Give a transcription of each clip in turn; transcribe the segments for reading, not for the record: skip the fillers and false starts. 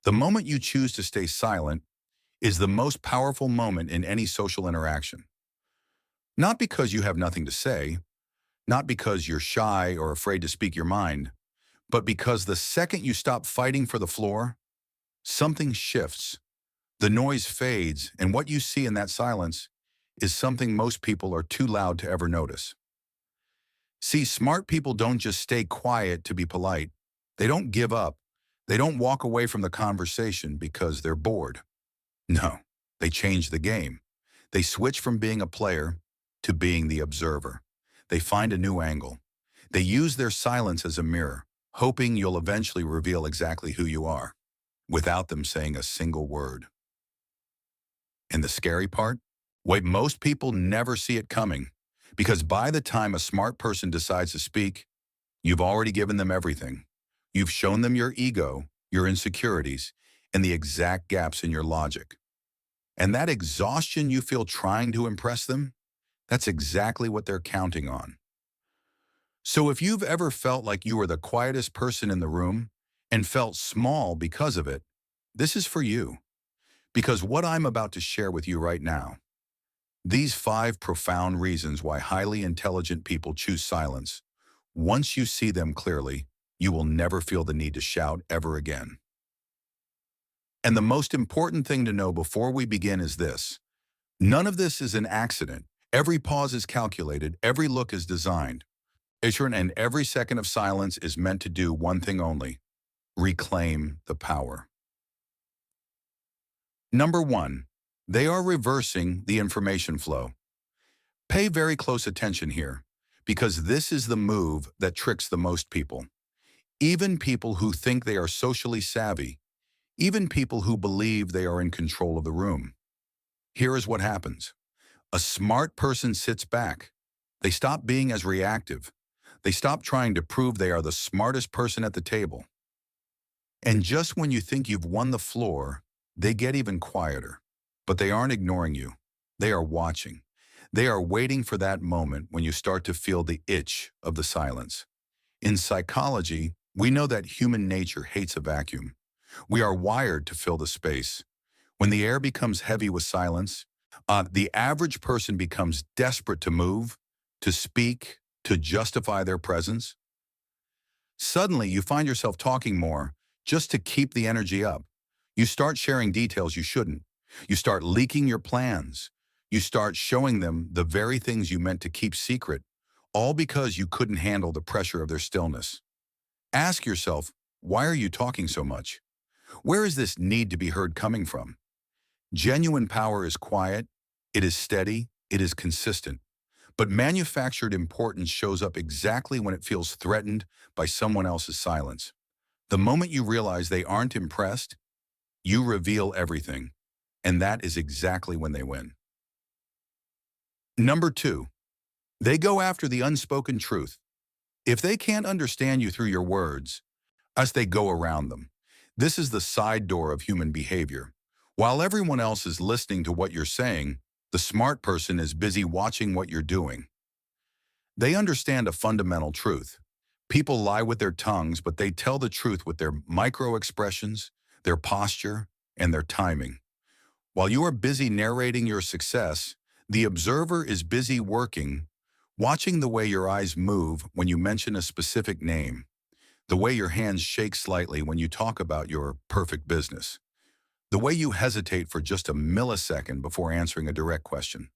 The moment you choose to stay silent is the most powerful moment in any social interaction. Not because you have nothing to say, not because you're shy or afraid to speak your mind, but because the second you stop fighting for the floor, something shifts. The noise fades, and what you see in that silence is something most people are too loud to ever notice. See, smart people don't just stay quiet to be polite. They don't give up. They don't walk away from the conversation because they're bored. No, they change the game. They switch from being a player to being the observer. They find a new angle. They use their silence as a mirror, hoping you'll eventually reveal exactly who you are, without them saying a single word. And the scary part? Wait, most people never see it coming, because by the time a smart person decides to speak, you've already given them everything. You've shown them your ego, your insecurities, and the exact gaps in your logic. And that exhaustion you feel trying to impress them, that's exactly what they're counting on. So if you've ever felt like you were the quietest person in the room and felt small because of it, this is for you. Because what I'm about to share with you right now, these 5 profound reasons why highly intelligent people choose silence. Once you see them clearly, you will never feel the need to shout ever again. And the most important thing to know before we begin is this. None of this is an accident. Every pause is calculated, every look is designed. And every second of silence is meant to do one thing only: reclaim the power. Number 1, they are reversing the information flow. Pay very close attention here, because this is the move that tricks the most people. Even people who think they are socially savvy, even people who believe they are in control of the room. Here is what happens. A smart person sits back. They stop being as reactive. They stop trying to prove they are the smartest person at the table. And just when you think you've won the floor, they get even quieter. But they aren't ignoring you. They are watching. They are waiting for that moment when you start to feel the itch of the silence. In psychology, we know that human nature hates a vacuum. We are wired to fill the space. When the air becomes heavy with silence, the average person becomes desperate to move, to speak, to justify their presence. Suddenly, you find yourself talking more just to keep the energy up. You start sharing details you shouldn't. You start leaking your plans. You start showing them the very things you meant to keep secret, all because you couldn't handle the pressure of their stillness. Ask yourself, why are you talking so much? Where is this need to be heard coming from? Genuine power is quiet, it is steady, it is consistent. But manufactured importance shows up exactly when it feels threatened by someone else's silence. The moment you realize they aren't impressed, you reveal everything. And that is exactly when they win. Number 2, they go after the unspoken truth. If they can't understand you through your words, as they go around them. This is the side door of human behavior. While everyone else is listening to what you're saying, the smart person is busy watching what you're doing. They understand a fundamental truth. People lie with their tongues, but they tell the truth with their micro-expressions, their posture, and their timing. While you are busy narrating your success, the observer is busy working, watching the way your eyes move when you mention a specific name, the way your hands shake slightly when you talk about your perfect business, the way you hesitate for just a millisecond before answering a direct question.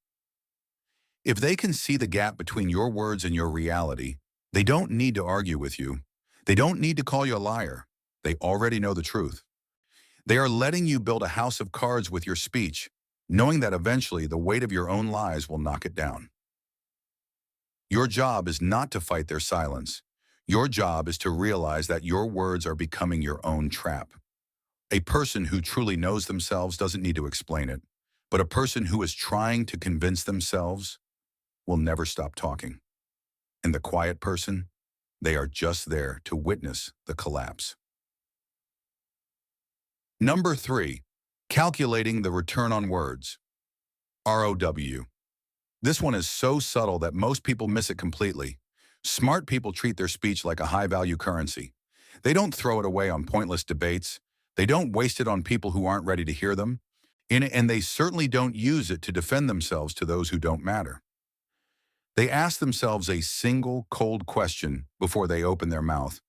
If they can see the gap between your words and your reality, they don't need to argue with you. They don't need to call you a liar. They already know the truth. They are letting you build a house of cards with your speech, knowing that eventually the weight of your own lies will knock it down. Your job is not to fight their silence. Your job is to realize that your words are becoming your own trap. A person who truly knows themselves doesn't need to explain it, but a person who is trying to convince themselves will never stop talking. And the quiet person, they are just there to witness the collapse. Number 3, calculating the return on words. ROW. This one is so subtle that most people miss it completely. Smart people treat their speech like a high-value currency. They don't throw it away on pointless debates. They don't waste it on people who aren't ready to hear them, and they certainly don't use it to defend themselves to those who don't matter. They ask themselves a single cold question before they open their mouth.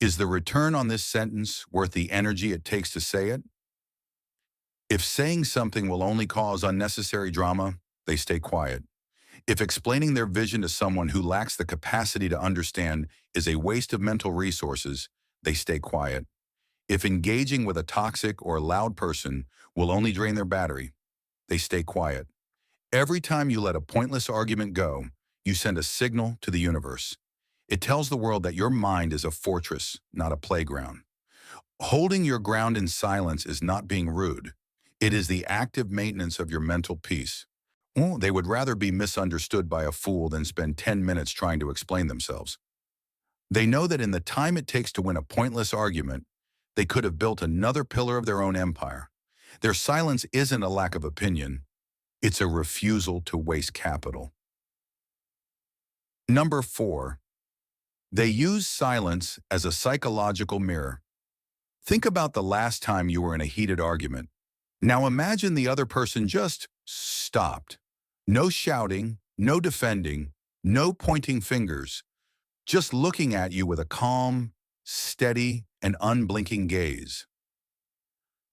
Is the return on this sentence worth the energy it takes to say it? If saying something will only cause unnecessary drama, they stay quiet. If explaining their vision to someone who lacks the capacity to understand is a waste of mental resources, they stay quiet. If engaging with a toxic or loud person will only drain their battery, they stay quiet. Every time you let a pointless argument go, you send a signal to the universe. It tells the world that your mind is a fortress, not a playground. Holding your ground in silence is not being rude. It is the active maintenance of your mental peace. They would rather be misunderstood by a fool than spend 10 minutes trying to explain themselves. They know that in the time it takes to win a pointless argument, they could have built another pillar of their own empire. Their silence isn't a lack of opinion. It's a refusal to waste capital. Number 4, they use silence as a psychological mirror. Think about the last time you were in a heated argument. Now imagine the other person just stopped. No shouting, no defending, no pointing fingers, just looking at you with a calm, steady, and unblinking gaze.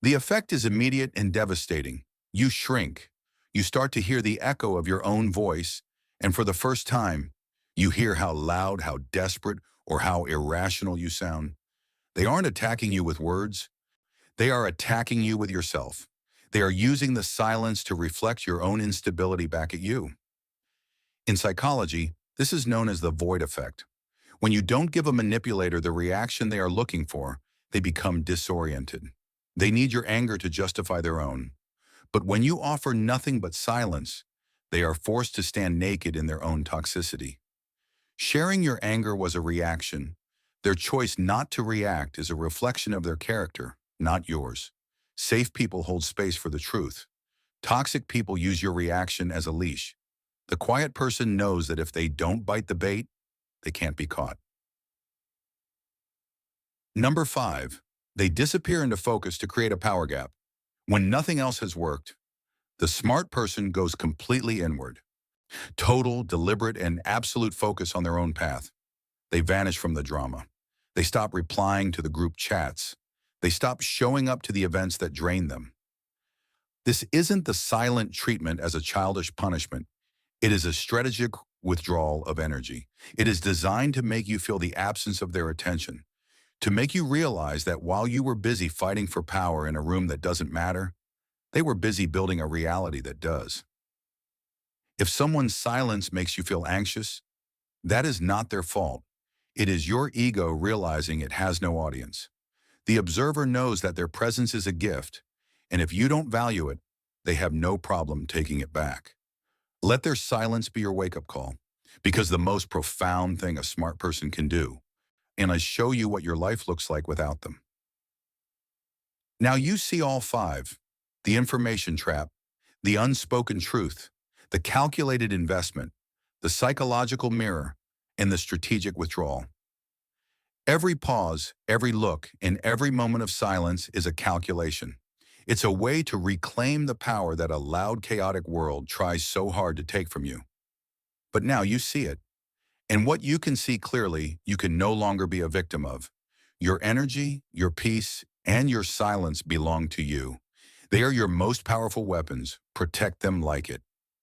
The effect is immediate and devastating. You shrink. You start to hear the echo of your own voice, and for the first time, you hear how loud, how desperate, or how irrational you sound. They aren't attacking you with words. They are attacking you with yourself. They are using the silence to reflect your own instability back at you. In psychology, this is known as the void effect. When you don't give a manipulator the reaction they are looking for, they become disoriented. They need your anger to justify their own. But when you offer nothing but silence, they are forced to stand naked in their own toxicity. Sharing your anger was a reaction. Their choice not to react is a reflection of their character, not yours. Safe people hold space for the truth. Toxic people use your reaction as a leash. The quiet person knows that if they don't bite the bait, they can't be caught. Number 5, they disappear into focus to create a power gap. When nothing else has worked, the smart person goes completely inward. Total, deliberate, and absolute focus on their own path. They vanish from the drama. They stop replying to the group chats. They stop showing up to the events that drain them. This isn't the silent treatment as a childish punishment. It is a strategic withdrawal of energy. It is designed to make you feel the absence of their attention, to make you realize that while you were busy fighting for power in a room that doesn't matter, they were busy building a reality that does. If someone's silence makes you feel anxious, that is not their fault. It is your ego realizing it has no audience. The observer knows that their presence is a gift, and if you don't value it, they have no problem taking it back. Let their silence be your wake-up call, because the most profound thing a smart person can do, and I show you what your life looks like without them. Now you see all 5, the information trap, the unspoken truth, the calculated investment, the psychological mirror, and the strategic withdrawal. Every pause, every look, and every moment of silence is a calculation. It's a way to reclaim the power that a loud, chaotic world tries so hard to take from you. But now you see it. And what you can see clearly, you can no longer be a victim of. Your energy, your peace, and your silence belong to you. They are your most powerful weapons. Protect them like it.